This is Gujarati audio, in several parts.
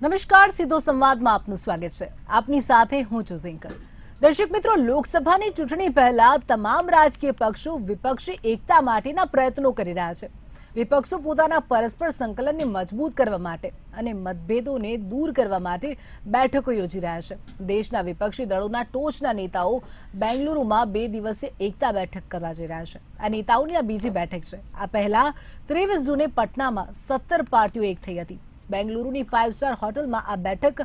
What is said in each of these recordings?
નમસ્કાર, સીધો સંવાદમાં આપનું સ્વાગત છે. આપની સાથે હું છું ઝિંકલ. દર્શક મિત્રો, લોકસભાની ચૂંટણી પહેલા તમામ રાજકીય પક્ષો વિપક્ષી એકતા માટેના પ્રયત્નો કરી રહ્યા છે. વિપક્ષો પોતાના પરસ્પર સંકલનને મજબૂત કરવા માટે અને મતભેદોને દૂર કરવા માટે બેઠકો યોજી રહ્યા છે. દેશના વિપક્ષી દળોના ટોચના નેતાઓ બેંગલુરુમાં 2 દિવસીય એકતા બેઠક કરવા જઈ રહ્યા છે. આ નેતાઓની આ બીજી બેઠક છે. આ પહેલા 23 જૂને પટનામાં 17 પાર્ટીઓ એક થઈ હતી. બેંગલુરુની 5 સ્ટાર હોટલમાં આ બેઠક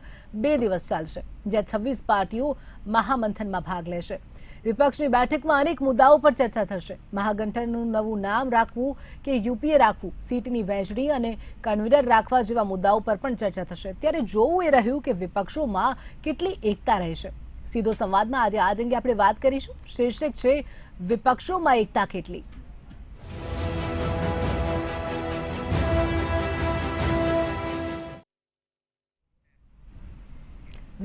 2 દિવસ ચાલશે, જ્યાં 26 પાર્ટીઓ મહામંથનમાં ભાગ લેશે. વિપક્ષની બેઠકમાં અનેક મુદ્દાઓ પર ચર્ચા થશે. મહાગઠબંધનનું નવું નામ રાખવું કે યુપીએ રાખવું, સીટની વહેંચણી અને કન્વીનર રાખવા જેવા મુદ્દાઓ પર પણ ચર્ચા થશે. ત્યારે જોવું એ રહ્યું કે વિપક્ષોમાં કેટલી એકતા રહેશે. સીધો સંવાદમાં આજે આ અંગે આપણે વાત કરીશું. શીર્ષક છે વિપક્ષોમાં એકતા કેટલી.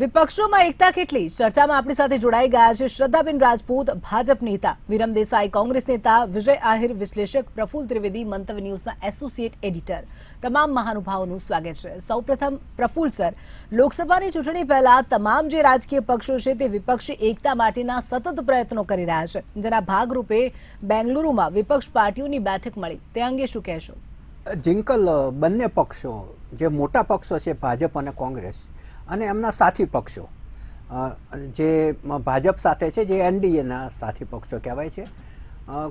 વિપક્ષોમાં એકતા કેટલી ચર્ચામાં આપણી સાથે જોડાઈ ગયા છે શ્રદ્ધાબેન રાજપૂત, ભાજપ નેતા, વિરમ દેસાઈ, કોંગ્રેસ નેતા, વિજય આહિર, વિશ્લેષક, પ્રફુલ ત્રિવેદી, મંતવ્ય ન્યૂઝના એસોસિએટ એડિટર. તમામ મહાનુભાવોનું સ્વાગત છે. સૌપ્રથમ પ્રફુલ સર, લોકસભાની ચૂંટણી પહેલા તમામ જે રાજકીય પક્ષો છે તે વિપક્ષી એકતા માટેના સતત પ્રયત્નો કરી રહ્યા છે, જેના ભાગરૂપે બેંગલુરુમાં વિપક્ષ પાર્ટીઓની બેઠક મળી. તે અંગે શું કહેશો? જિંકલ, બંને પક્ષો જે મોટા પક્ષો છે ભાજપ અને કોંગ્રેસ અને એમના સાથી પક્ષો જે ભાજપ સાથે છે, જે એનડીએના સાથી પક્ષો કહેવાય છે,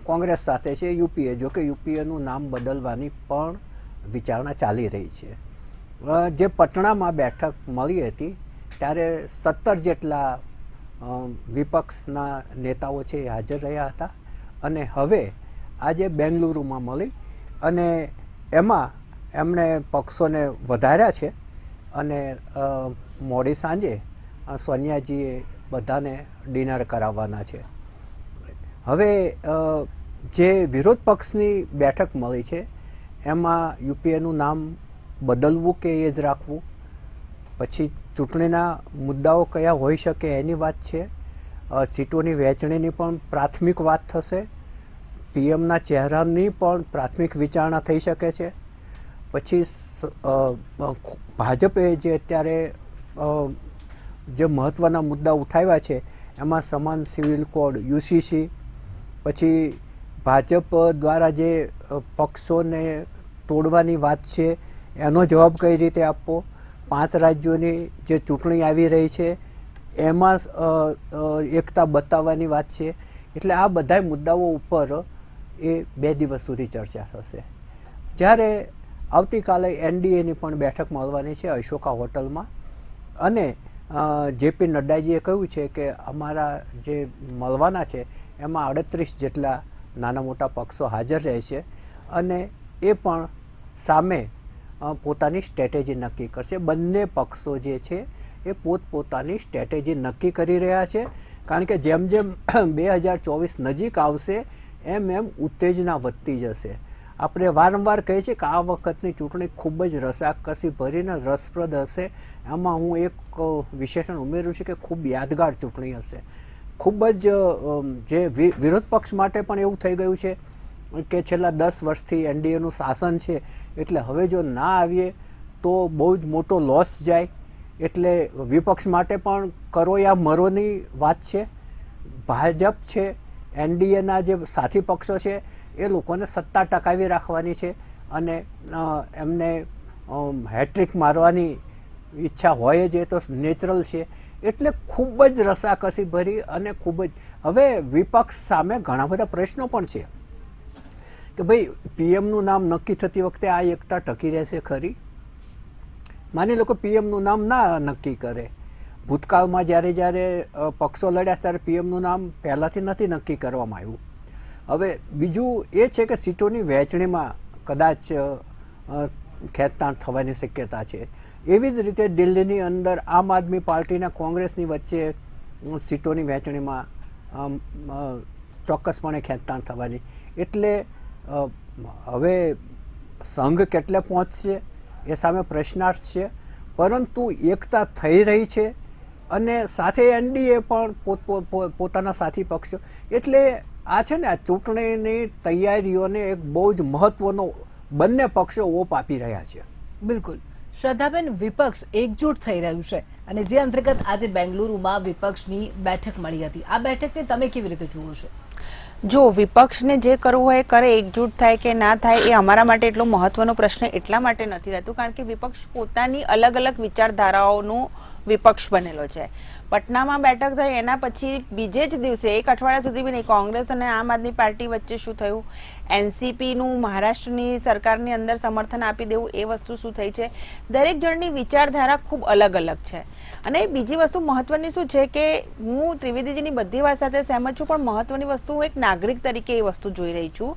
કોંગ્રેસ સાથે છે યુપીએ. જો કે યુપીએનું નામ બદલવાની પણ વિચારણા ચાલી રહી છે. જે પટણામાં બેઠક મળી હતી ત્યારે 17 જેટલા વિપક્ષના નેતાઓ છે એ હાજર રહ્યા હતા અને હવે આજે બેંગલુરુમાં મળી અને એમાં એમણે પક્ષોને વધાર્યા છે અને મોડી સાંજે સોનિયાજીએ બધાને ડિનર કરાવવાના છે. હવે જે વિરોધ પક્ષની બેઠક મળી છે એમાં યુપીએનું નામ બદલવું કે એ જ રાખવું, પછી ચૂંટણીના મુદ્દાઓ કયા હોઈ શકે એની વાત છે, સીટોની વહેંચણીની પણ પ્રાથમિક વાત થશે, પીએમના ચહેરાની પણ પ્રાથમિક વિચારણા થઈ શકે છે. પછી ભાજપે જે અત્યારે જે મહત્ત્વના મુદ્દા ઉઠાવ્યા છે એમાં સમાન સિવિલ કોડ, યુસીસી, પછી ભાજપ દ્વારા જે પક્ષોને તોડવાની વાત છે એનો જવાબ કઈ રીતે આપવો, 5 રાજ્યોની જે ચૂંટણી આવી રહી છે એમાં એકતા બતાવવાની વાત છે. એટલે આ બધા મુદ્દાઓ ઉપર એ 2 દિવસ સુધી ચર્ચા થશે. જ્યારે આવતીકાલે એનડીએની પણ બેઠક મળવાની છે અશોકા હોટલમાં અને જેપી નડ્ડાજીએ કહ્યું છે કે અમારા જે મળવાના છે એમાં 38 જેટલા નાના મોટા પક્ષો હાજર રહે છે અને એ પણ સામે પોતાની સ્ટ્રેટેજી નક્કી કરશે. બંને પક્ષો જે છે એ પોતપોતાની સ્ટ્રેટેજી નક્કી કરી રહ્યા છે, કારણ કે જેમ જેમ 2024 નજીક આવશે એમ એમ ઉત્તેજના વધતી જશે. આપણે વારંવાર કહીએ છીએ કે આ વખતની ચૂંટણી ખૂબ જ રસાકસી ભરીને રસપ્રદ હશે. એમાં હું એક વિશેષણ ઉમેરું છું કે ખૂબ યાદગાર ચૂંટણી હશે. ખૂબ જ જે વિરોધ પક્ષ માટે પણ એવું થઈ ગયું છે કે છેલ્લા 10 વર્ષથી એનડીએનું શાસન છે, એટલે હવે જો ના આવીએ તો બહુ જ મોટો લોસ જાય. એટલે વિપક્ષ માટે પણ કરો યા મરોની વાત છે. ભાજપ છે, એનડીએના જે સાથી પક્ષો છે એ લોકોને સત્તા ટકાવી રાખવાની છે અને એમને હેટ્રિક મારવાની ઈચ્છા હોય જ, એ તો નેચરલ છે. એટલે ખૂબ જ રસાકસી ભરી અને ખૂબ જ હવે વિપક્ષ સામે ઘણા બધા પ્રશ્નો પણ છે કે ભાઈ પીએમનું નામ નક્કી થતી વખતે આ એકતા ટકી રહેશે ખરી? માની લો કે પીએમનું નામ ના નક્કી કરે. ભૂતકાળમાં જ્યારે પક્ષો લડ્યા ત્યારે પીએમનું નામ પહેલાંથી નથી નક્કી કરવામાં આવ્યું. હવે બીજું એ છે કે સીટોની વહેંચણીમાં કદાચ ખેંચતાણ થવાની શક્યતા છે. એવી જ રીતે દિલ્હીની અંદર આમ આદમી પાર્ટીના કોંગ્રેસની વચ્ચે સીટોની વહેંચણીમાં ચોક્કસપણે ખેંચતાણ થવાની. એટલે હવે સંઘ કેટલે પહોંચશે એ સામે પ્રશ્નાર્થ છે, પરંતુ એકતા થઈ રહી છે અને સાથે એનડીએ પણ પોતાના સાથી પક્ષો. એટલે આ છે ને, આ ચૂંટણીની તૈયારીઓને એક બહુ જ મહત્વનો બંને પક્ષો ઓપ આપી રહ્યા છે. બિલકુલ. શ્રદ્ધાબેન, વિપક્ષ એકજૂટ થઈ રહ્યું છે અને જે અંતર્ગત આજે બેંગલુરુમાં વિપક્ષની બેઠક મળી હતી, આ બેઠકને તમે કેવી રીતે જુઓ છો? જો વિપક્ષને જે કરવું હોય કરે, એકજૂટ થાય કે ના થાય એ અમારા માટે એટલો મહત્વનો પ્રશ્ન એટલા માટે નથી રહેતું કારણ કે વિપક્ષ પોતાની અલગ અલગ વિચારધારાઓનું વિપક્ષ બનેલો છે. પટનામાં બેઠક થઈ એના પછી બીજે જ દિવસે એક અઠવાડિયા સુધી બી નહીં, કોંગ્રેસ અને આમ આદમી પાર્ટી વચ્ચે શું થયું, એનસીપીનું મહારાષ્ટ્રની સરકારની અંદર સમર્થન આપી દેવું, એ વસ્તુ શું થઈ છે. દરેક જણની વિચારધારા ખૂબ અલગ અલગ છે. અને બીજી વસ્તુ મહત્વની શું છે કે હું ત્રિવેદીજીની બધી વાત સાથે સહેમત છું, પણ મહત્વની વસ્તુ હું એક નાગરિક તરીકે એ વસ્તુ જોઈ રહી છું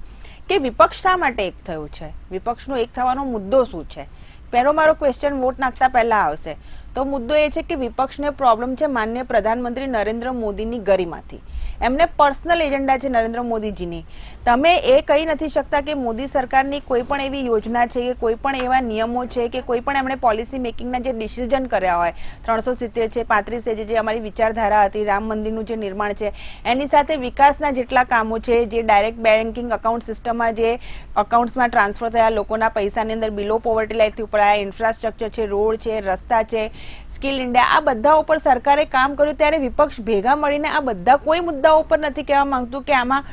કે વિપક્ષ શા માટે એક થયું છે, વિપક્ષનો એક થવાનો મુદ્દો શું છે. પહેલો મારો ક્વેશ્ચન વોટ નાખતા પહેલા આવશે તો મુદ્દો એ છે કે વિપક્ષને પ્રોબ્લેમ છે માનનીય પ્રધાનમંત્રી નરેન્દ્ર મોદીની ગરિમાથી. એમને પર્સનલ એજન્ડા છે નરેન્દ્ર મોદીજીની. તમે એ કહી નથી શકતા કે મોદી સરકારની કોઈ પણ એવી યોજના છે કે કોઈ પણ એવા નિયમો છે કે કોઈ પણ એમણે પોલિસી મેકિંગના જે ડિસિઝન કર્યા હોય, 370 છે, 35 છે, જે અમારી વિચારધારા હતી, રામ મંદિરનું જે નિર્માણ છે, એની સાથે વિકાસના જેટલા કામો છે, જે ડાયરેક્ટ બેન્કિંગ અકાઉન્ટ સિસ્ટમમાં જે અકાઉન્ટ્સમાં ટ્રાન્સફર થયા, લોકોના પૈસાની અંદર બિલો પોવર્ટી લાઇનથી ઉપર આવ્યા, ઇન્ફ્રાસ્ટ્રક્ચર છે, રોડ છે, રસ્તા છે, સ્કિલ ઇન્ડિયા, આ બધા ઉપર સરકારે કામ કર્યું. ત્યારે વિપક્ષ ભેગા મળીને આ બધા કોઈ મુદ્દાઓ ઉપર નથી કહેવા માંગતું કે આમાં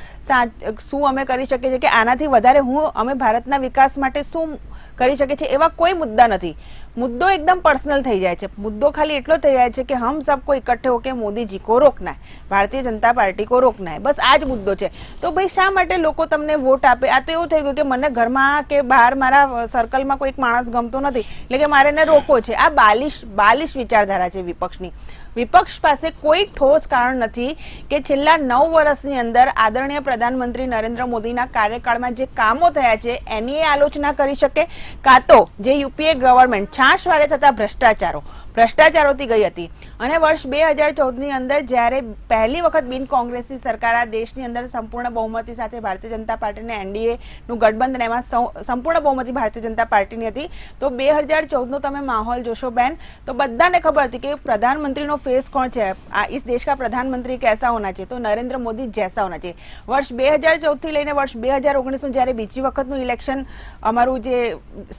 શું અમે કરી શકીએ છીએ કે આનાથી વધારે અમે ભારતના વિકાસ માટે શું કરી શકીએ છીએ, એવા કોઈ મુદ્દા નથી. મુદ્દો એકદમ પર્સનલ થઈ જાય છે. મુદ્દો ખાલી એટલો થઈ જાય છે કે હમ સબકો ઇકટ્ઠે હોકે મોદીજી કો રોકના હૈ, ભારતીય જનતા પાર્ટી કો રોકના હૈ, બસ આ જ મુદ્દો છે. તો ભાઈ શા માટે લોકો તમને વોટ આપે? આ તો એવું થઈ ગયું કે મને ઘરમાં કે બહાર મારા સર્કલમાં કોઈ માણસ ગમતો નથી એટલે કે મારે એને રોકવો છે. આ બાલિશ વિચારધારા છે વિપક્ષની. વિપક્ષ પાસે કોઈ ઠોસ કારણ નથી કે છેલ્લા 9 વર્ષની અંદર આદરણીય પ્રધાનમંત્રી નરેન્દ્ર મોદીના કાર્યકાળમાં જે કામો થયા છે એની એ આલોચના કરી શકે, કાં તો જે યુપીએ ગવર્મેન્ટ છાશવારે થતા ભ્રષ્ટાચારોથી ગઈ હતી. અને વર્ષ 2014ની અંદર જ્યારે પહેલી વખત બિન કોંગ્રેસી સરકાર આ દેશની અંદર સંપૂર્ણ બહુમતી સાથે ભારતીય જનતા પાર્ટીને એનડીએ નું ગઠબંધન, એમાં સંપૂર્ણ બહુમતી ભારતીય જનતા પાર્ટીની હતી, તો 2014નો તમે માહોલ જોશો બેન, તો બધાને ખબર હતી કે પ્રધાનમંત્રીનો फेस कौन है, इस देश का प्रधानमंत्री कैसा होना चाहिए, तो नरेंद्र मोदी जैसा होना चाहिए. वर्ष 2014 થી લઈને વર્ષ 2019 જ્યારે બીજી વખતનું ઇલેક્શન અમારું જે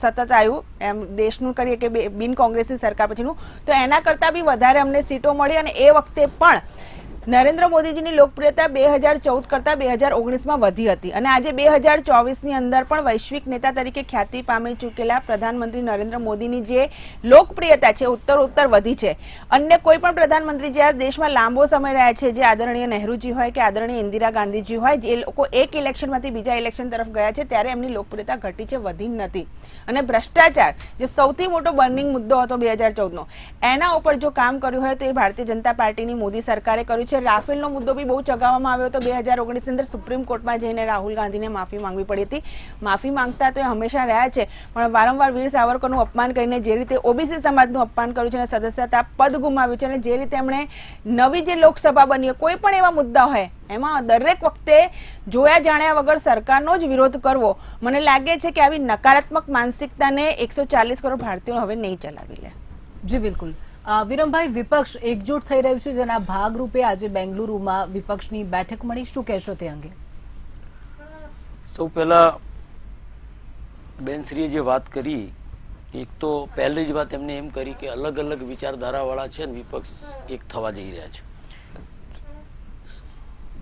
સતત આવ્યું એમ દેશનું કરીએ કે બિન કોંગ્રેસી સરકાર પછીનું, તો એના કરતા બી વધારે અમને સીટો મળી. અને એ વખતે પણ નરેન્દ્ર મોદીજીની લોકપ્રિયતા 2014 કરતા 2019માં વધી હતી. અને આજે 2024ની અંદર પણ વૈશ્વિક નેતા તરીકે ખ્યાતિ પામી ચૂકેલા પ્રધાનમંત્રી નરેન્દ્ર મોદીની જે લોકપ્રિયતા છે ઉત્તરોત્તર વધી છે. અન્ય કોઈ પણ પ્રધાનમંત્રી જે આ દેશમાં લાંબો સમય રહ્યા છે, જે આદરણીય નહેરુજી હોય કે આદરણીય ઇન્દિરા ગાંધીજી હોય, જે લોકો એક ઇલેક્શનમાંથી બીજા ઇલેક્શન તરફ ગયા છે, ત્યારે એમની લોકપ્રિયતા ઘટી છે, વધી નથી. અને ભ્રષ્ટાચાર જે સૌથી મોટો બર્નિંગ મુદ્દો હતો 2014નો, એના ઉપર જો કામ કર્યું હોય તો એ ભારતીય જનતા પાર્ટીની મોદી સરકારે કર્યું છે. રાફેલનો મુદ્દો બી બહુ ચગાવવામાં આવ્યો હતો 2019ની અંદર. સુપ્રીમ કોર્ટમાં જઈને રાહુલ ગાંધીને માફી માંગવી પડી હતી. માફી માંગતા તો એ હંમેશા રહ્યા છે, પણ વારંવાર વીર સાવરકરનું અપમાન કરીને જે રીતે ઓબીસી સમાજનું અપમાન કર્યું છે અને સદસ્યતા પદ ગુમાવ્યું છે, અને જે રીતે એમણે નવી જે લોકસભા બની, કોઈ પણ એવા મુદ્દા હોય એમાં દરેક વખતે જોયા જાણ્યા વગર સરકારનો જ વિરોધ કરવો, મને લાગે છે કે આવી નકારાત્મક માનસિકતાને 140 કરોડ ભારતીયો હવે નહીં ચલાવી લે. જી બિલકુલ. વિરમભાઈ, વિપક્ષ એકજૂટ થઈ રહ્યું છે, જેના ભાગરૂપે આજે બેંગલુરુમાં વિપક્ષની બેઠક મળી, શું કહેશો તે અંગે? સૌ પહેલા બેનશ્રીએ જે વાત કરી, એક તો પહેલી જ વાત એમને એમ કરી કે અલગ અલગ વિચારધારા વાળા છે ને વિપક્ષ એક થવા જઈ રહ્યા છે.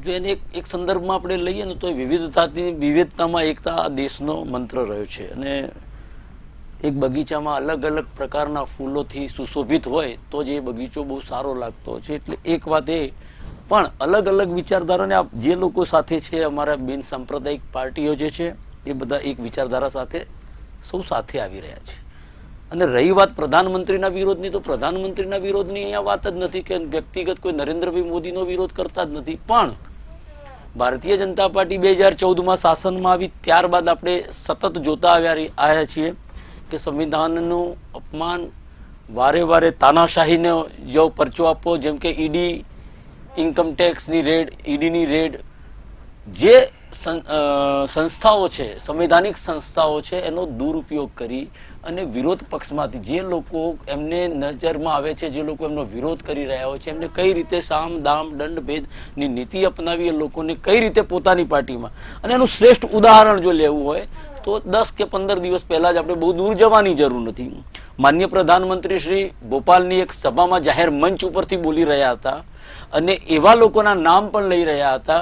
જો એને એક સંદર્ભમાં આપણે લઈએ ને તો વિવિધતામાં એકતા આ દેશનો મંત્ર રહ્યો છે. અને એક બગીચામાં અલગ અલગ પ્રકારના ફૂલોથી સુશોભિત હોય તો જ એ બગીચો બહુ સારો લાગતો છે. એટલે એક વાત એ પણ અલગ અલગ વિચારધારાને જે લોકો સાથે છે, અમારા બિન સાંપ્રદાયિક પાર્ટીઓ જે છે એ બધા એક વિચારધારા સાથે સૌ સાથે આવી રહ્યા છે. અને રહી વાત પ્રધાનમંત્રીના વિરોધની, તો પ્રધાનમંત્રીના વિરોધની અહીંયા વાત જ નથી કે વ્યક્તિગત કોઈ નરેન્દ્રભાઈ મોદીનો વિરોધ કરતા જ નથી, પણ ભારતીય જનતા પાર્ટી 2014માં શાસનમાં આવી ત્યારબાદ આપણે સતત જોતા આવ્યા છીએ કે સંવિધાનનું અપમાન, વારે વારે તાનાશાહીને જો પરચો આપવો, જેમ કે ઈડી, ઇન્કમટેક્સની રેડ, ઈડીની રેડ, જે સંસ્થાઓ છે, સંવૈધાનિક સંસ્થાઓ છે, એનો દુરુપયોગ કરી અને વિરોધ પક્ષમાંથી જે લોકો એમને નજરમાં આવે છે, જે લોકો એમનો વિરોધ કરી રહ્યા હોય છે, એમને કઈ રીતે સામ દામ દંડ ભેદની નીતિ અપનાવી એ લોકોને કઈ રીતે પોતાની પાર્ટીમાં. અને એનું શ્રેષ્ઠ ઉદાહરણ જો લેવું હોય તો 10 કે 15 દિવસ પહેલા જ આપણે બહુ દૂર જવાની જરૂર નથી. માન્ય પ્રધાનમંત્રી શ્રી ભોપાલની એક સભામાં જાહેર મંચ ઉપરથી બોલી રહ્યા હતા અને એવા લોકોના નામ પણ લઈ રહ્યા હતા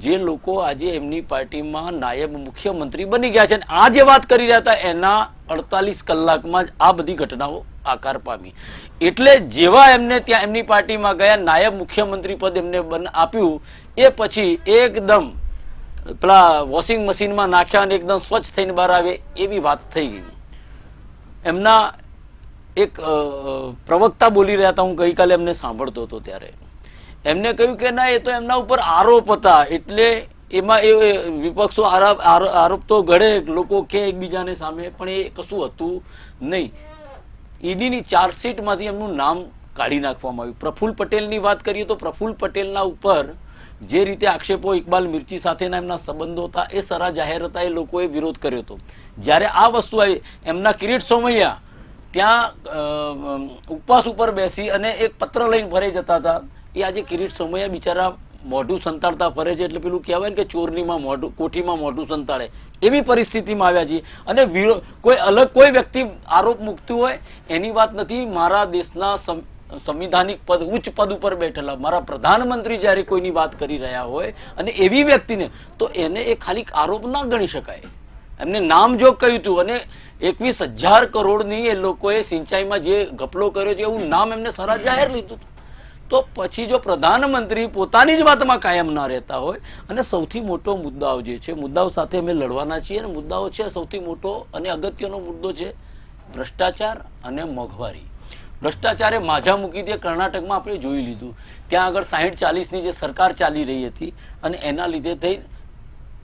જે લોકો આજે એમની પાર્ટીમાં નાયબ મુખ્યમંત્રી બની ગયા છે. અને આ જે વાત કરી રહ્યા હતા એના 48 કલાકમાં જ આ બધી ઘટનાઓ આકાર પામી. એટલે જેવા એમને ત્યાં એમની પાર્ટીમાં ગયા, નાયબ મુખ્યમંત્રી પદ એમને આપ્યું, એ પછી એકદમ પેલા વોશિંગ મશીનમાં નાખ્યા અને એકદમ સ્વચ્છ થઈને બહાર આવે એવી વાત થઈ ગઈ. એમના એક પ્રવક્તા બોલી રહ્યા હતા, હું ગઈકાલે એમને સાંભળતો હતો ત્યારે એમને કહ્યું કે ના, એ તો એમના ઉપર આરોપ હતા, એટલે એમાં એ વિપક્ષો આરોપ તો ઘડે લોકો કે એકબીજાને સામે, પણ એ કશું હતું નહીં. ઈડીની ચાર્જશીટમાંથી એમનું નામ કાઢી નાખવામાં આવ્યું. પ્રફુલ્લ પટેલની વાત કરીએ તો પ્રફુલ્લ પટેલના ઉપર જે રીતે આક્ષેપો ઇકબાલ મિર્ચી સાથેના એમના સંબંધો હતા એ સરા જાહેર હતા, એ લોકોએ વિરોધ કર્યો હતો. જ્યારે આ વસ્તુ આવી, એમના કિરીટ સોમૈયા ત્યાં ઉપવાસ ઉપર બેસી અને એક પત્ર લઈને ફરે જતા હતા. એ આજે કિરીટ સોમૈયા બિચારા મોઢું સંતાડતા ફરે છે, એટલે પેલું કહેવાય ને કે ચોરનીમાં મોઢું, કોઠીમાં મોઢું સંતાડે એવી પરિસ્થિતિમાં આવ્યા છે. અને કોઈ અલગ કોઈ વ્યક્તિ આરોપ મૂકતું હોય એની વાત નથી. મારા દેશના સંવિધાનિક પદ, ઉચ્ચ પદ ઉપર બેઠેલા મારા પ્રધાનમંત્રી જ્યારે કોઈની વાત કરી રહ્યા હોય અને એવી વ્યક્તિને, તો એને એ ખાલી આરોપ ના ગણી શકાય. એમને નામજોગ કહ્યું હતું અને 21,000 કરોડની એ લોકોએ સિંચાઈમાં જે ઘપલો કર્યો છે એવું નામ એમને સરા જાહેર લીધું હતું. તો પછી જો પ્રધાનમંત્રી પોતાની જ વાતમાં કાયમ ના રહેતા હોય, અને સૌથી મોટો મુદ્દાઓ જે છે, મુદ્દાઓ સાથે અમે લડવાના છીએ, અને મુદ્દાઓ છે સૌથી મોટો અને અગત્યનો મુદ્દો છે ભ્રષ્ટાચાર અને મોંઘવારી. ભ્રષ્ટાચારે માજા મૂકી દે. કર્ણાટકમાં આપણે જોઈ લીધું, ત્યાં આગળ 60-40ની જે સરકાર ચાલી રહી હતી અને એના લીધે થઈ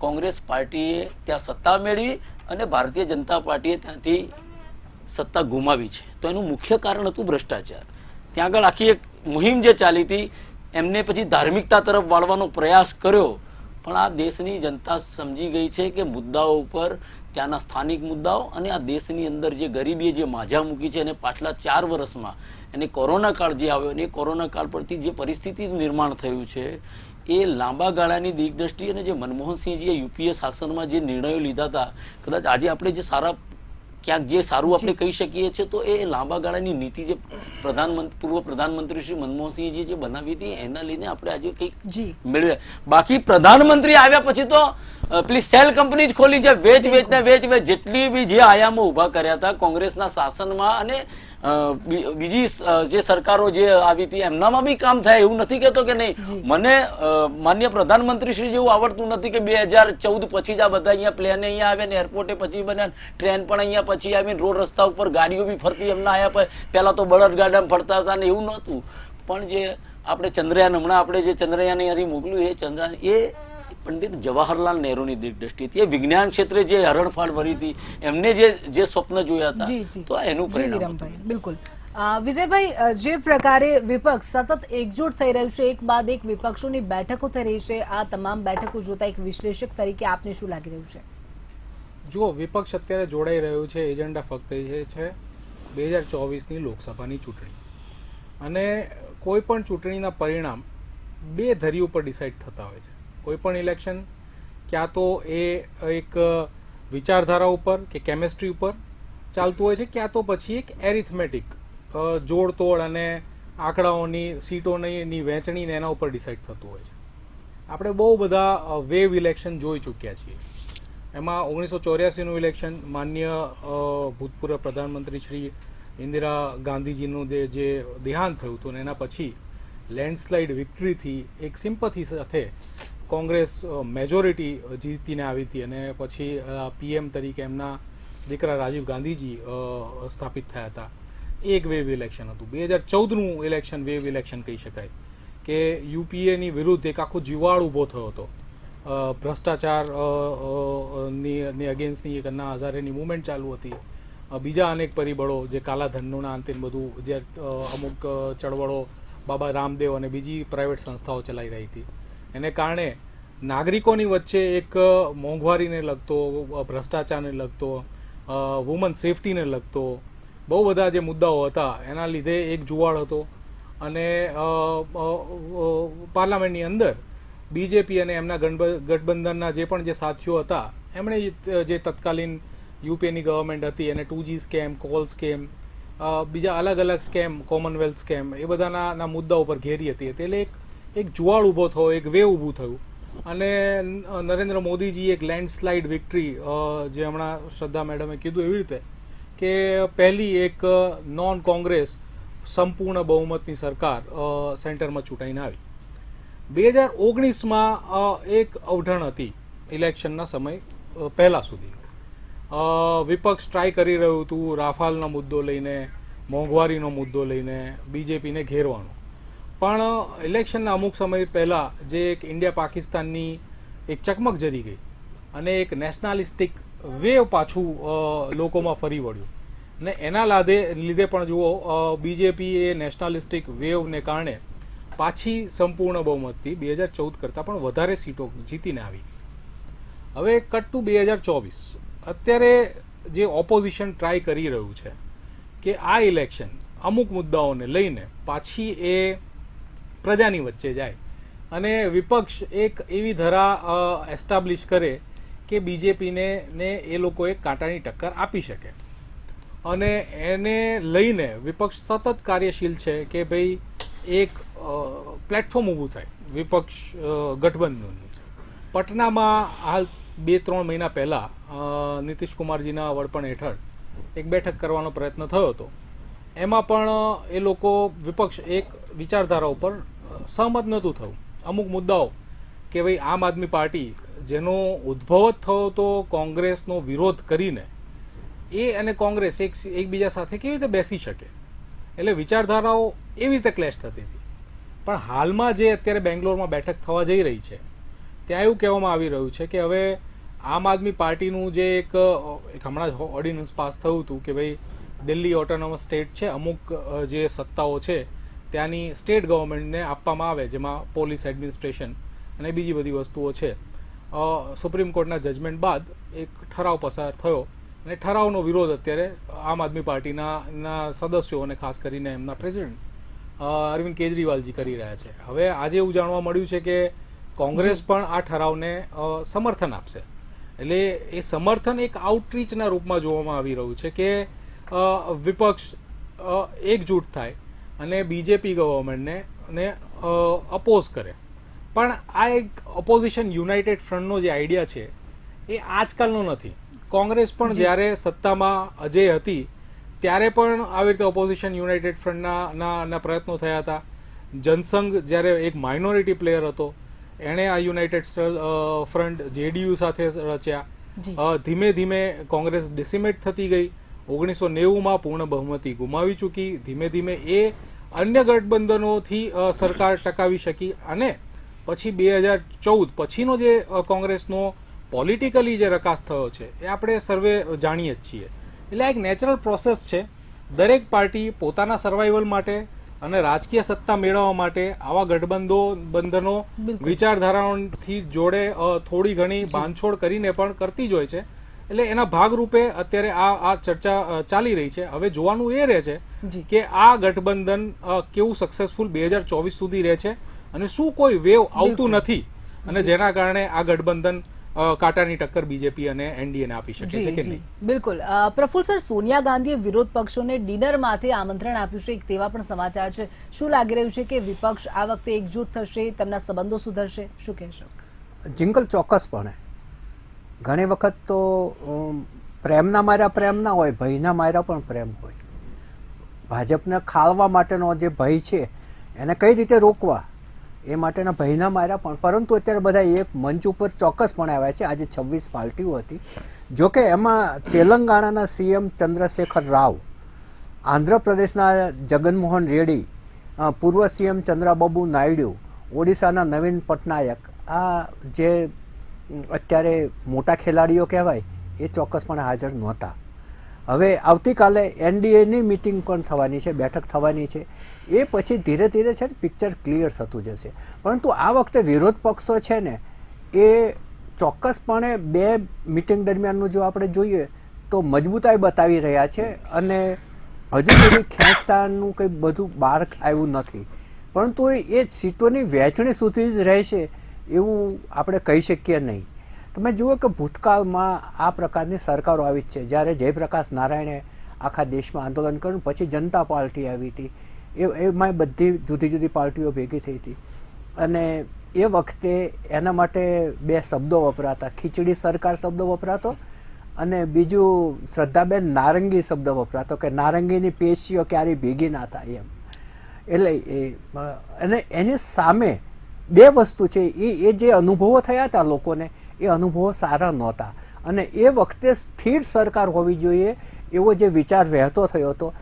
કોંગ્રેસ પાર્ટીએ ત્યાં સત્તા મેળવી અને ભારતીય જનતા પાર્ટીએ ત્યાંથી સત્તા ગુમાવી છે. તો એનું મુખ્ય કારણ હતું ભ્રષ્ટાચાર. ત્યાં આગળ આખી એક મુહિમ જે ચાલી હતી, એમને પછી ધાર્મિકતા તરફ વાળવાનો પ્રયાસ કર્યો, પણ આ દેશની જનતા સમજી ગઈ છે કે મુદ્દાઓ ઉપર, ત્યાંના સ્થાનિક મુદ્દાઓ અને આ દેશની અંદર જે ગરીબીએ જે માજા મૂકી છે, અને પાછલા 4 વર્ષમાં એને કોરોના કાળ જે આવ્યો, અને એ કોરોના કાળ પરથી જે પરિસ્થિતિ નિર્માણ થયું છે, એ લાંબા ગાળાની દિગ્દ્રષ્ટિ અને જે મનમોહનસિંહજીએ યુપીએ શાસનમાં જે નિર્ણયો લીધા હતા, કદાચ આજે આપણે જે સારા, ક્યાંક જે સારું આપણે કહી શકીએ છીએ, તો એ લાંબા ગાળાની નીતિ જે પૂર્વ પ્રધાનમંત્રી શ્રી મનમોહનસિંહજી જે બનાવી હતી એના લઈને આપણે આજે કંઈક મેળવ્યા. બાકી પ્રધાનમંત્રી આવ્યા પછી તો પેલી સેલ કંપની જ ખોલી છે, વેચ જેટલી બી જે આયામો ઉભા કર્યા હતા કોંગ્રેસના શાસનમાં અને બીજી જે સરકારો જે આવી હતી એમનામાં બી કામ થાય. એવું નથી કહેતો કે નહીં, મને માન્ય પ્રધાનમંત્રી શ્રી જેવું આવડતું નથી કે 2014 પછી જ આ બધા અહીંયા પ્લેન અહીંયા આવ્યા ને એરપોર્ટે પછી બન્યા, ટ્રેન પણ અહીંયા પછી આવીને રોડ રસ્તા ઉપર ગાડીઓ બી ફરતી એમના આવ્યા. પહેલા તો બળદ ગાડામાં ફરતા હતા ને એવું નહોતું. પણ જે આપણે ચંદ્રયાન, હમણાં આપણે જે ચંદ્રયાન અહીં મોકલ્યું, એ ચંદ્રયાન એ પંડિત જવાહરલાલ નહેરુની દિગ્દ્રષ્ટિ હતી. એ વિજ્ઞાન ક્ષેત્રે જે હરણફાળ ભરી હતી, એમને જે સ્વપ્ન જોયા હતા, તો એનું પરિણામ હતું. બિલકુલ. વિજયભાઈ, જે પ્રકારે વિપક્ષ સતત એકજૂટ થઈ રહ્યું છે, એક બાદ એક વિપક્ષોની બેઠકો થઈ રહી છે, આ તમામ બેઠકો જોતા એક વિશ્લેષક તરીકે આપને શું લાગી રહ્યું છે? જુઓ, વિપક્ષ અત્યારે જોડાઈ રહ્યું છે, એજન્ડા ફક્ત એ છે 2024ની લોકસભાની ચૂંટણી, અને કોઈ પણ ચૂંટણીના પરિણામ 2 ધરી ઉપર ડિસાઇડ થતા હોય છે. કોઈ પણ ઇલેક્શન ક્યાં તો એ એક વિચારધારા ઉપર કે કેમેસ્ટ્રી ઉપર ચાલતું હોય છે, ક્યાં તો પછી એક એરિથમેટિક જોડતોડ અને આંકડાઓની, સીટોની વહેંચણીને એના ઉપર ડિસાઇડ થતું હોય છે. આપણે બહુ બધા વેવ ઇલેક્શન જોઈ ચૂક્યા છીએ. એમાં 1984નું ઇલેક્શન, માન્ય ભૂતપૂર્વ પ્રધાનમંત્રી શ્રી ઇન્દિરા ગાંધીજીનું જે દેહાંત થયું હતું, અને એના પછી લેન્ડસ્લાઇડ વિક્ટરીથી એક સિમ્પથી સાથે કોંગ્રેસ મેજોરિટી જીતીને આવી હતી, અને પછી પીએમ તરીકે એમના દીકરા રાજીવ ગાંધીજી સ્થાપિત થયા હતા. એક વેવ ઇલેક્શન હતું. 2014નું ઇલેક્શન વેવ ઇલેક્શન કહી શકાય કે યુપીએની વિરુદ્ધ એક આખો જીવાળ ઊભો થયો હતો. ભ્રષ્ટાચાર ની અગેન્સ્ટની એક અન્ના હઝારેની મુવમેન્ટ ચાલુ હતી. બીજા અનેક પરિબળો, જે કાલાધનના અંતે બધું, જે અમુક ચળવળો બાબા રામદેવ અને બીજી પ્રાઇવેટ સંસ્થાઓ ચલાવી રહી હતી, એને કારણે નાગરિકોની વચ્ચે એક મોંઘવારીને લગતો, ભ્રષ્ટાચારને લગતો, વુમન સેફટીને લગતો બહુ બધા જે મુદ્દાઓ હતા, એના લીધે એક જુવાળ હતો. અને પાર્લામેન્ટની અંદર બીજેપી અને એમના ગઠબંધનના જે પણ જે સાથીઓ હતા, એમણે જે તત્કાલીન યુપીએની ગવર્મેન્ટ હતી એને 2G સ્કેમ, કોલ સ્કેમ, બીજા અલગ અલગ સ્કેમ, કોમનવેલ્થ સ્કેમ, એ બધાના મુદ્દાઓ પર ઘેરી હતી. એટલે એક જુવાળ ઊભો થયો, એક વેવ ઊભું થયું અને નરેન્દ્ર મોદીજી એક લેન્ડસ્લાઇડ વિક્ટરી, જે હમણાં શ્રદ્ધા મેડમે કીધું એવી રીતે, કે પહેલી એક નોન કોંગ્રેસ સંપૂર્ણ બહુમતની સરકાર સેન્ટરમાં ચૂંટાઈને આવી. 2019માં એક અવઢણ હતી ઇલેક્શનના સમય પહેલા સુધી. વિપક્ષ ટ્રાય કરી રહ્યું હતું રાફાલનો મુદ્દો લઈને, મોંઘવારીનો મુદ્દો લઈને બીજેપીને ઘેરવાનો. પણ ઇલેક્શનના અમુક સમય પહેલા જે એક ઇન્ડિયા પાકિસ્તાનની એક ચકમક જરી ગઈ અને એક નેશનાલિસ્ટિક વેવ પાછું લોકોમાં ફરી વળ્યું ને એના લીધે પણ જુઓ બીજેપી એ નેશનાલિસ્ટિક વેવને કારણે પાછી સંપૂર્ણ બહુમતથી 2014 કરતાં પણ વધારે સીટો જીતીને આવી. હવે કટ ટુ 2024, અત્યારે જે ઓપોઝિશન ટ્રાય કરી રહ્યું છે કે આ ઇલેક્શન અમુક મુદ્દાઓને લઈને પાછી એ પ્રજાની વચ્ચે જાય અને વિપક્ષ એક એવી ધરા એસ્ટાબ્લિશ કરે કે બીજેપીને એ લોકો એક કાંટાની ટક્કર આપી શકે. અને એને લઈને વિપક્ષ સતત કાર્યશીલ છે કે ભાઈ એક પ્લેટફોર્મ ઊભું થાય વિપક્ષ ગઠબંધનનું. પટનામાં હાલ 2-3 મહિના પહેલા નીતિશ કુમારજીના વડપણ હેઠળ એક બેઠક કરવાનો પ્રયત્ન થયો હતો. એમાં પણ એ લોકો વિપક્ષ એક વિચારધારા ઉપર સહમત નહોતું થયું. અમુક મુદ્દાઓ કે ભાઈ આમ આદમી પાર્ટી જેનો ઉદ્ભવ જ થયો તો કોંગ્રેસનો વિરોધ કરીને, એ અને કોંગ્રેસ એકબીજા સાથે કેવી રીતે બેસી શકે, એટલે વિચારધારાઓ એવી રીતે ક્લેશ થતી હતી. પણ હાલમાં જે અત્યારે બેંગ્લોરમાં બેઠક થવા જઈ રહી છે ત્યાં એવું કહેવામાં આવી રહ્યું છે કે હવે આમ આદમી પાર્ટીનું જે એક હમણાં જ ઓર્ડિનન્સ પાસ થયું હતું કે ભાઈ દિલ્હી ઓટોનોમસ સ્ટેટ છે, અમુક જે સત્તાઓ છે ત્યાંની સ્ટેટ ગવર્મેન્ટને આપવામાં આવે, જેમાં પોલીસ એડમિનિસ્ટ્રેશન અને બીજી બધી વસ્તુઓ છે. સુપ્રીમ કોર્ટના જજમેન્ટ બાદ એક ઠરાવ પસાર થયો અને ઠરાવનો વિરોધ અત્યારે આમ આદમી પાર્ટીના સદસ્યો અને ખાસ કરીને એમના પ્રેસિડેન્ટ અરવિંદ કેજરીવાલજી કરી રહ્યા છે. હવે આજે એવું જાણવા મળ્યું છે કે કોંગ્રેસ પણ આ ઠરાવને સમર્થન આપશે. એટલે એ સમર્થન એક આઉટરીચના રૂપમાં જોવામાં આવી રહ્યું છે કે વિપક્ષ એકજૂટ થાય અને બીજેપી ગવર્મેન્ટને અપોઝ કરે. પણ આ એક ઓપોઝિશન યુનાઇટેડ ફ્રન્ટનો જે આઈડિયા છે એ આજકાલનો નથી. કોંગ્રેસ પણ જ્યારે સત્તામાં અજય હતી ત્યારે પણ આવી રીતે ઓપોઝિશન યુનાઇટેડ ફ્રન્ટના પ્રયત્નો થયા હતા. જનસંઘ જ્યારે એક માઇનોરિટી પ્લેયર હતો એણે આ યુનાઇટેડ ફ્રન્ટ જેડીયુ સાથે રચ્યા. ધીમે ધીમે કોંગ્રેસ ડિસિમેટ થતી ગઈ. 1990માં પૂર્ણ બહુમતી ગુમાવી ચૂકી. ધીમે ધીમે એ અન્ય ગઠબંધનોથી સરકાર ટકાવી શકી અને પછી 2014 પછીનો જે કોંગ્રેસનો પોલિટિકલી જે રકાસ થયો છે એ આપણે સર્વે જાણીએ જ છીએ. એટલે એક નેચરલ પ્રોસેસ છે. દરેક પાર્ટી પોતાના સર્વાઈવલ માટે અને રાજકીય સત્તા મેળવવા માટે આવા ગઠબંધનો વિચારધારાઓથી જોડે થોડી ઘણી બાંધછોડ કરીને પણ કરતી જ હોય છે. એટલે એના ભાગરૂપે અત્યારે આ ચર્ચા ચાલી રહી છે. હવે જોવાનું એ રહે છે કે આ ગઠબંધન કેવું સક્સેસફુલ 2024 સુધી રહે છે અને શું કોઈ વેવ આવતું નથી અને જેના કારણે આ ગઠબંધન કાંટાની ટક્કર બીજેપી અને એનડીએને આપી શકે છે કે નહીં. બિલકુલ. પ્રફુલ્લ સર, સોનિયા ગાંધીએ વિરોધ પક્ષોને ડિનર માટે આમંત્રણ આપ્યું છે, એક તેવા પણ સમાચાર છે. શું લાગી રહ્યું છે કે વિપક્ષ આ વખતે એકજૂટ થશે, તેમના સંબંધો સુધરશે? શું કહેશો? જિંગલ, ચોક્કસપણે. ઘણી વખત તો પ્રેમના માર્યા પ્રેમ ના હોય, ભયના માર્યા પણ પ્રેમ હોય. ભાજપને ખાળવા માટેનો જે ભય છે એને કઈ રીતે રોકવા એ માટેના ભયના માર્યા પણ. પરંતુ અત્યારે બધા એક મંચ ઉપર ચોક્કસપણે આવ્યા છે. આજે 26 પાર્ટીઓ હતી. જોકે એમાં તેલંગાણાના સીએમ ચંદ્રશેખર રાવ, આંધ્રપ્રદેશના જગનમોહન રેડ્ડી, પૂર્વ સીએમ ચંદ્રાબાબુ નાયડુ, ઓડિશાના નવીન પટનાયક, આ જે અત્યારે મોટા ખેલાડીઓ કહેવાય એ ચોક્કસપણે હાજર નહોતા. હવે આવતીકાલે એનડીએની મિટિંગ પણ થવાની છે, બેઠક થવાની છે. એ પછી ધીરે ધીરે છે ને પિક્ચર ક્લિયર થતું જશે. પરંતુ આ વખતે વિરોધ પક્ષો છે ને એ ચોક્કસપણે બે મિટિંગ દરમિયાનનું જો આપણે જોઈએ તો મજબૂતાઈ બતાવી રહ્યા છે અને હજુ સુધી ખેંચતાનું કંઈ બધું બહાર આવ્યું નથી. પરંતુ એ સીટોની વહેંચણી સુધી જ રહેશે એવું આપણે કહી શકીએ નહીં. તમે જુઓ કે ભૂતકાળમાં આ પ્રકારની સરકારો આવી જ છે. જ્યારે જયપ્રકાશ નારાયણે આખા દેશમાં આંદોલન કર્યું. પછી જનતા પાર્ટી આવી હતી, એમાં બધી જુદી જુદી પાર્ટીઓ ભેગી થઈ હતી. અને એ વખતે એના માટે બે શબ્દો વપરાતા, ખીચડી સરકાર શબ્દ વપરાતો અને બીજું શ્રદ્ધાબેન નારંગી શબ્દ વપરાતો કે નારંગીની પેશીઓ ક્યારેય ભેગી ના થાય એમ. એટલે અને એની સામે બે વસ્તુ છે, એ જે અનુભવો થયા હતા લોકોને, એ અનુભવો સારા નહોતા. અને એ વખતે સ્થિર સરકાર હોવી જોઈએ એવો જે વિચાર વહેતો થયો હતો.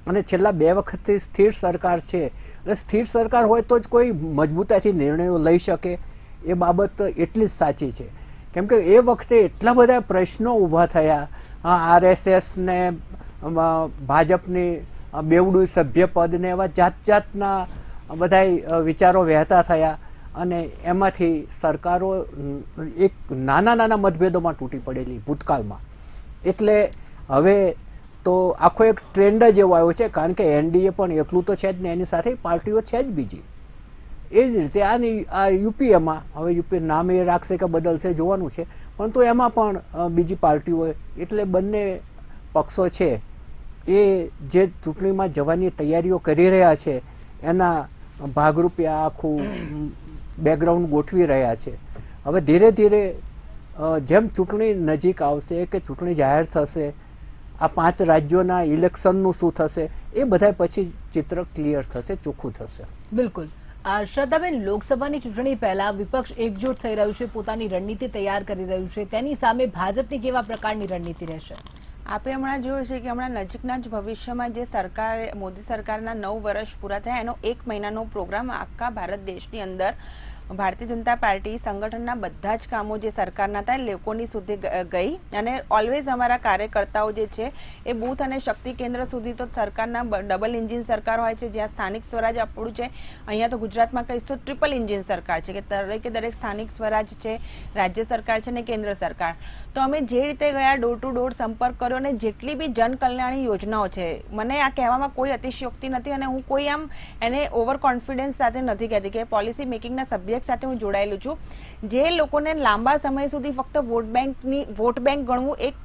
અને છેલ્લા 2 વખતથી સ્થિર સરકાર છે, એટલે સ્થિર સરકાર હોય તો જ કોઈ મજબૂતાઈથી નિર્ણયો લઈ શકે, એ બાબત એટલી જ સાચી છે. કેમ કે એ વખતે એટલા બધા પ્રશ્નો ઊભા થયા, RSS ને ભાજપની બેવડું સભ્યપદને એવા જાત જાતના બધા વિચારો વહેતા થયા. અને એમાંથી સરકારો એક નાના મતભેદોમાં તૂટી પડેલી ભૂતકાળમાં. એટલે હવે તો આખો એક ટ્રેન્ડ જ એવો આવ્યો છે, કારણ કે NDA પણ એટલું તો છે જ ને, એની સાથે પાર્ટીઓ છે જ બીજી. એ જ રીતે આ UPAમાં, હવે UPA નામ એ રાખશે કે બદલશે જોવાનું છે, પરંતુ એમાં પણ બીજી પાર્ટીઓ, એટલે બંને પક્ષો છે એ જે ચૂંટણીમાં જવાની તૈયારીઓ કરી રહ્યા છે એના ભાગરૂપે આખું બેકગ્રાઉન્ડ ગોઠવી રહ્યા છે. હવે ધીરે ધીરે જેમ ચૂંટણી નજીક આવશે કે ચૂંટણી જાહેર થશે, આ 5 રાજ્યોના ઇલેક્શનનું શું થશે એ બધા પછી ચિત્ર ક્લિયર થશે, ચોખ્ખું થશે. બિલકુલ. શ્રદ્ધાબેન, લોકસભાની ચૂંટણી પહેલા વિપક્ષ એકજૂટ થઈ રહ્યું છે, પોતાની રણનીતિ તૈયાર કરી રહ્યું છે, તેની સામે ભાજપની કેવા પ્રકારની રણનીતિ રહેશે? આપણે હમણાં જોયું છે કે હમણાં નજીકના જ ભવિષ્યમાં જે સરકાર, મોદી સરકારના 9 વર્ષ પૂરા થયા એનો 1 મહિનાનો પ્રોગ્રામ આખા ભારત દેશની અંદર ભારતીય જનતા પાર્ટી સંગઠનના બધા જ કામો જે સરકારના હતા લોકોની સુધી ગઈ. અને ઓલવેઝ અમારા કાર્યકર્તાઓ જે છે એ બૂથ અને શક્તિ કેન્દ્ર સુધી તો સરકારના ડબલ એન્જિન સરકાર હોય છે, જ્યાં સ્થાનિક સ્વરાજ આપણું છે. અહીંયા તો ગુજરાતમાં કહીશ તો ટ્રિપલ એન્જિન સરકાર છે કે દરેક સ્થાનિક સ્વરાજ છે, રાજ્ય સરકાર છે અને કેન્દ્ર સરકાર. તો અમે જે રીતે ગયા, ડોર ટુ ડોર સંપર્ક કર્યો અને જેટલી બી જનકલ્યાણી યોજનાઓ છે, મને આ કહેવામાં કોઈ અતિશયોક્તિ નથી અને હું કોઈ આમ એને ઓવર કોન્ફિડન્સ સાથે નથી કહેતી કે પોલિસી મેકિંગના સબ્જેક્ટ સાથે હું જોડાયેલું છું. જે લોકોને લાંબા સમય સુધી ફક્ત વોટ બેંક ગણવું એક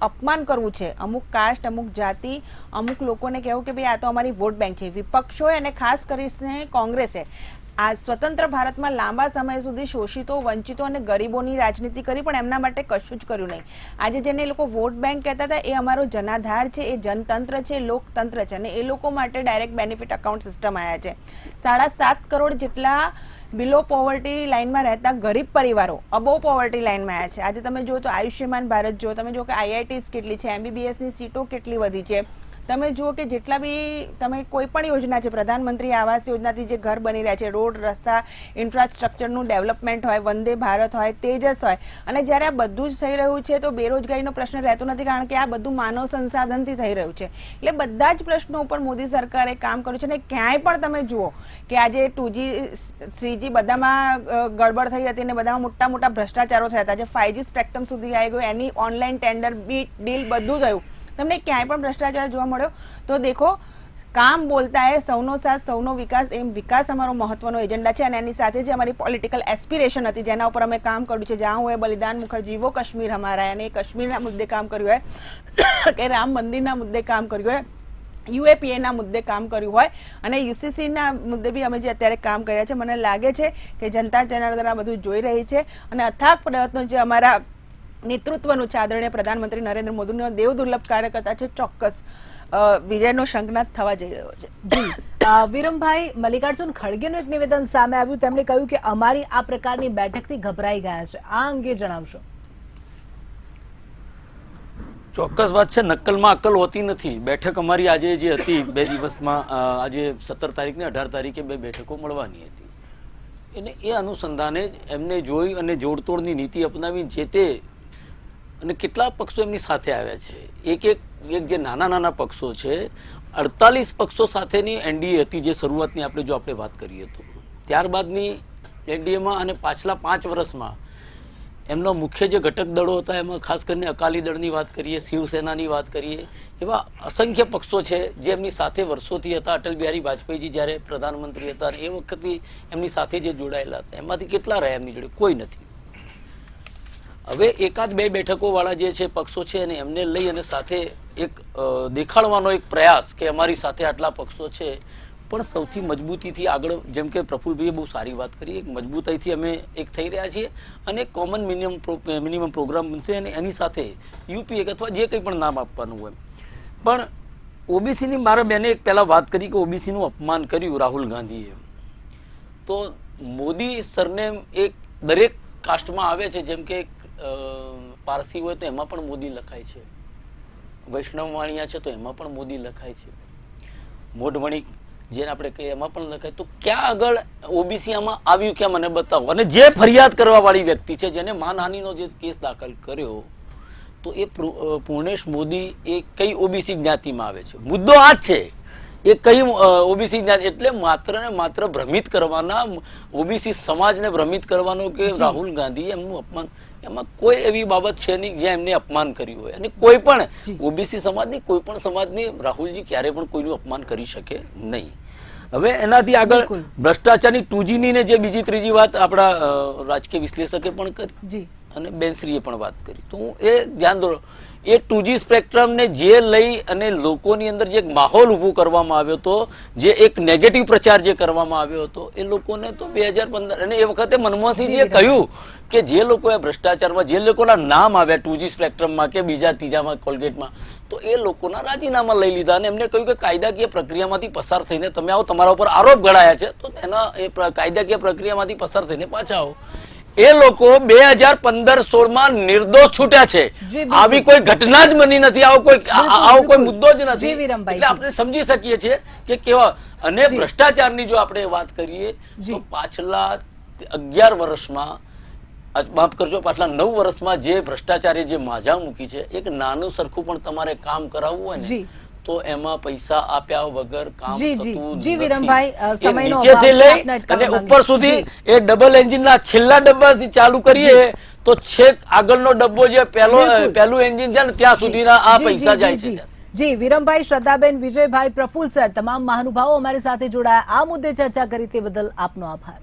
અપમાન કરવું છે, અમુક કાસ્ટ, અમુક જાતિ, અમુક લોકોને કહેવું કે ભાઈ આ તો અમારી વોટ બેંક છે. વિપક્ષો અને ખાસ કરીને કોંગ્રેસે આ સ્વતંત્ર ભારતમાં લાંબા સમય સુધી શોષિતો, વંચિતો અને ગરીબોની રાજનીતિ કરી, પણ એમના માટે કશું જ કર્યું નહીં. આજે જેને એ લોકો વોટ બેંક કહેતા હતા એ અમારો જનાધાર છે, એ જનતંત્ર છે, લોકતંત્ર છે. અને એ લોકો માટે ડાયરેક્ટ બેનિફિટ અકાઉન્ટ સિસ્ટમ આવ્યા છે. 7.5 કરોડ જેટલા બિલો પોવર્ટી લાઇનમાં રહેતા ગરીબ પરિવારો અબોવ પોવર્ટી લાઇનમાં આવ્યા છે. આજે તમે જુઓ તો આયુષ્યમાન ભારત જુઓ, તમે જુઓ કે IITs કેટલી છે, MBBSની સીટો કેટલી વધી છે. તમે જુઓ કે જેટલા બી તમે કોઈ પણ યોજના છે, પ્રધાનમંત્રી આવાસ યોજનાથી જે ઘર બની રહ્યા છે, રોડ, રસ્તા, ઇન્ફ્રાસ્ટ્રક્ચરનું ડેવલપમેન્ટ હોય, વંદે ભારત હોય, તેજસ હોય, અને જ્યારે આ બધું જ થઈ રહ્યું છે તો બેરોજગારીનો પ્રશ્ન રહેતો નથી, કારણ કે આ બધું માનવ સંસાધનથી થઈ રહ્યું છે. એટલે બધા જ પ્રશ્નો ઉપર મોદી સરકારે કામ કર્યું છે. અને ક્યાંય પણ તમે જુઓ કે આજે 2G 3G બધામાં ગડબડ થઈ હતી અને બધામાં મોટા ભ્રષ્ટાચારો થયા હતા. આજે 5G સ્પેક્ટ્રમ સુધી આવી ગયું, એની ઓનલાઈન ટેન્ડર, બીટ, ડીલ બધું થયું. તમને ક્યાંય પણ ભ્રષ્ટાચાર જોવા મળ્યો? તો દેખો, કામ બોલતા હે, સૌનો સાથ સૌનો વિકાસ. એમ વિકાસ અમારો મહત્વનો એજન્ડા છે અને એની સાથે જે અમારી પોલિટિકલ એસ્પિરેશન હતી જેના ઉપર અમે કામ કર્યું છે, જ્યાં હોય બલિદાન મુખર્જી વો કાશ્મીર હમારા, અને કાશ્મીરના મુદ્દે કામ કર્યું હોય કે રામ મંદિરના મુદ્દે કામ કર્યું હોય, UAPA ના મુદ્દે કામ કર્યું હોય અને UCC ના મુદ્દે બી અમે જે અત્યારે કામ કર્યા છે, મને લાગે છે કે જનતા ચેનલ દ્વારા બધું જોઈ રહી છે. અને અથાગ પ્રયત્નો જે અમારા નેતૃત્વનું છે, આદરણીય પ્રધાનમંત્રી નરેન્દ્ર મોદીનો દેવ દુર્લભ કાર્યકર્તા છે, ચોક્કસ વિજયનો શંખનાદ થવા જઈ રહ્યો છે. જી વિરમભાઈ, મલ્લિકાર્જુન ખડગેનું એક નિવેદન સામે આવ્યું. તેમણે કહ્યું કે અમારી આ પ્રકારની બેઠકથી ગભરાઈ ગયા છે. આ અંગે જણાવશો? ચોક્કસ વાત છે, નકલમાં અકલ હોતી નથી. બેઠક અમારી આજે જે હતી 2 દિવસમાં, આજે 17 તારીખ ને 18 તારીખે 2 બેઠકો મળવાની હતી. એને એ અનુસંધાને જ એમને જોઈ અને જોડતોડની નીતિ અપનાવી જે તે અને કેટલા પક્ષો એમની સાથે આવ્યા છે. એક જે નાના પક્ષો છે, 48 પક્ષો સાથેની NDA હતી જે શરૂઆતની આપણે વાત કરીએ તો. ત્યારબાદની NDAમાં અને પાછલા 5 વર્ષમાં એમનો મુખ્ય જે ઘટક દળો હતા એમાં ખાસ કરીને અકાલી દળની વાત કરીએ, શિવસેનાની વાત કરીએ, એવા અસંખ્ય પક્ષો છે જે એમની સાથે વર્ષોથી હતા. અટલ બિહારી વાજપેયીજી જ્યારે પ્રધાનમંત્રી હતા એ વખતથી એમની સાથે જે જોડાયેલા હતા, એમાંથી કેટલા રહ્યા એમની જોડે? કોઈ નથી. હવે 1-2 બેઠકો વાળા જે છે પક્ષો છે અને એમને લઈ અને સાથે એક દેખાડવાનો એક પ્રયાસ કે અમારી સાથે આટલા પક્ષો છે, પણ સૌથી મજબૂતીથી આગળ, જેમ કે પ્રફુલભાઈએ બહુ સારી વાત કરી, એક મજબૂતાઈથી અમે એક થઈ રહ્યા છીએ અને કોમન મિનિમમ પ્રોગ્રામ બનશે અને એની સાથે યુપીએ અથવા જે કંઈ પણ નામ આપવાનું હોય. પણ ઓબીસીની મારા બેને એક પહેલાં વાત કરી કે ઓબીસીનું અપમાન કર્યું રાહુલ ગાંધીએ, તો મોદી સરનેમ એક દરેક કાસ્ટમાં આવે છે. જેમ કે પારસી હોય તો એમાં પણ મોદી લખાય છે, વૈષ્ણવ વાણિયા છે તો એમાં પણ મોદી લખાય છે, મોઢવણિક જેને આપણે કહીએ એમાં પણ લખાય. તો ક્યાં આગળ ઓબીસી આમાં આવ્યું ક્યાં મને બતાવો. અને જે ફરિયાદ કરવા વાળી વ્યક્તિ છે, જેને માનહાનિનો જે કેસ દાખલ કર્યો, તો એ પૂર્ણેશ મોદી એ કઈ ઓબીસી જ્ઞાતિમાં આવે છે? મુદ્દો આ જ છે, એ કઈ ઓબીસી જ્ઞાતિ. એટલે માત્ર ને માત્ર ભ્રમિત કરવાના, ઓબીસી સમાજને ભ્રમિત કરવાનો કે રાહુલ ગાંધી એમનું અપમાન, એમાં કોઈ એવી બાબત છે નહીં જ્યાં એમને અપમાન કર્યું હોય. અને કોઈ પણ ઓબીસી સમાજની, કોઈ પણ સમાજની રાહુલજી ક્યારે પણ કોઈનું અપમાન કરી શકે નહીં. હવે એનાથી આગળ ભ્રષ્ટાચારની 2G ની ને જે બીજી ત્રીજી વાત આપણા રાજકીય વિશ્લેષકે પણ કરી અને બેનશ્રીએ પણ વાત કરી, તો હું એ ધ્યાન દોરો, એ 2G સ્પેક્ટ્રમને જે લઈ અને લોકોની અંદર જે માહોલ ઊભું કરવામાં આવ્યો હતો, જે એક નેગેટિવ પ્રચાર જે કરવામાં આવ્યો હતો, એ લોકોને તો 2015 અને એ વખતે મનમોહનસિંહજીએ કહ્યું કે જે લોકોએ ભ્રષ્ટાચારમાં, જે લોકોના નામ આવ્યા 2G સ્પેક્ટ્રમમાં કે બીજા ત્રીજામાં કોલગેટમાં, તો એ લોકોના રાજીનામા લઈ લીધા અને એમને કહ્યું કે કાયદાકીય પ્રક્રિયામાંથી પસાર થઈને તમે આવો, તમારા ઉપર આરોપ ઘડાયા છે તો તેના એ કાયદાકીય પ્રક્રિયામાંથી પસાર થઈને પાછા આવો. એ લોકો 2015-16માં નિર્દોષ છૂટ્યા છે. આવી કોઈ ઘટના જ બની નથી, આવો કોઈ મુદ્દો જ નથી. એટલે આપણે સમજી શકીએ છીએ કે કેવા. અને ભ્રષ્ટાચારની જો આપણે વાત કરીએ તો પાછલા 11 વર્ષમાં, માફ કરજો, પાછલા 9 વર્ષમાં જે ભ્રષ્ટાચારે જે માજા મૂકી છે, એક નાનું સરખું પણ તમારે કામ કરાવવું હોય ને તો એમાં પૈસા આપ્યા વગર કામ થતું નથી. નીચેથી લઈ અને ઉપર સુધી એ ડબલ એન્જિનના છેલ્લા ડબ્બાથી ચાલુ કરીએ તો છેક આગળનો ડબ્બો જે પહેલું એન્જિન છે ને ત્યાં સુધીના આ પૈસા જાય છે. જી વિરમભાઈ, શ્રદ્ધાબેન, વિજયભાઈ, પ્રફુલ્લ સર, તમામ મહાનુભાવો અમારી સાથે જોડાયા, આ મુદ્દે ચર્ચા કરી તે બદલ આપનો આભાર.